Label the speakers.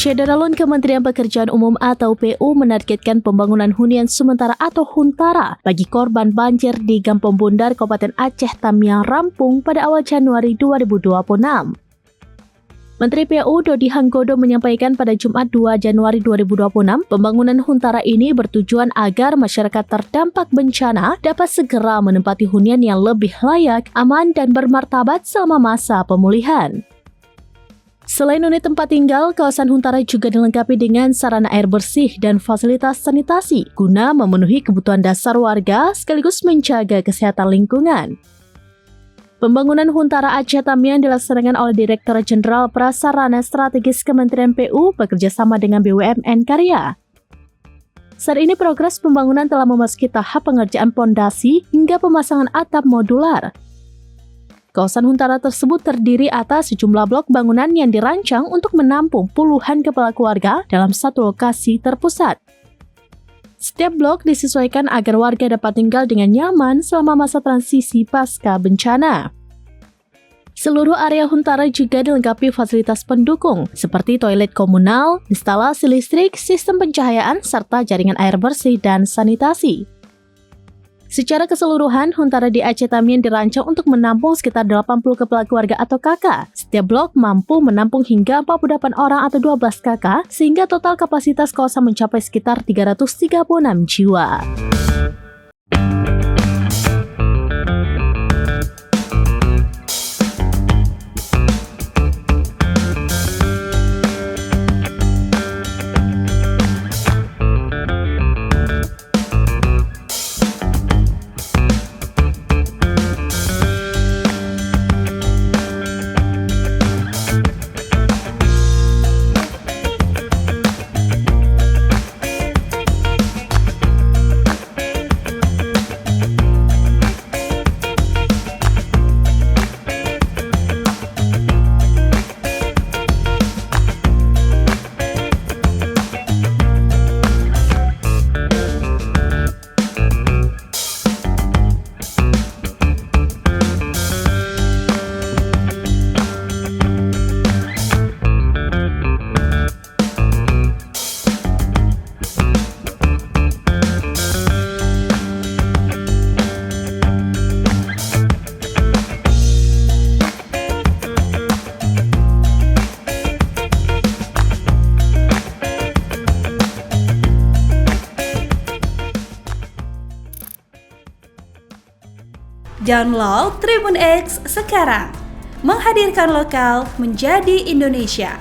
Speaker 1: Syederalun Kementerian Pekerjaan Umum atau PU menargetkan pembangunan hunian sementara atau huntara bagi korban banjir di Gampong Bundar, Kabupaten Aceh Tamiang rampung pada awal Januari 2026. Menteri PU Dodi Hanggodo menyampaikan pada Jumat 2 Januari 2026, pembangunan huntara ini bertujuan agar masyarakat terdampak bencana dapat segera menempati hunian yang lebih layak, aman, dan bermartabat selama masa pemulihan. Selain unit tempat tinggal, kawasan huntara juga dilengkapi dengan sarana air bersih dan fasilitas sanitasi guna memenuhi kebutuhan dasar warga sekaligus menjaga kesehatan lingkungan. Pembangunan huntara Aceh Tamiang dilaksanakan oleh Direktur Jenderal Prasarana Strategis Kementerian PU bekerjasama dengan BUMN Karya. Saat ini progres pembangunan telah memasuki tahap pengerjaan pondasi hingga pemasangan atap modular. Kawasan huntara tersebut terdiri atas sejumlah blok bangunan yang dirancang untuk menampung puluhan kepala keluarga dalam satu lokasi terpusat. Setiap blok disesuaikan agar warga dapat tinggal dengan nyaman selama masa transisi pasca bencana. Seluruh area huntara juga dilengkapi fasilitas pendukung seperti toilet komunal, instalasi listrik, sistem pencahayaan, serta jaringan air bersih dan sanitasi. Secara keseluruhan, huntara di Aceh Tamiang dirancang untuk menampung sekitar 80 kepala keluarga atau KK. Setiap blok mampu menampung hingga 48 orang atau 12 KK, sehingga total kapasitas kawasan mencapai sekitar 336 jiwa.
Speaker 2: Download Tribun X sekarang, menghadirkan lokal menjadi Indonesia.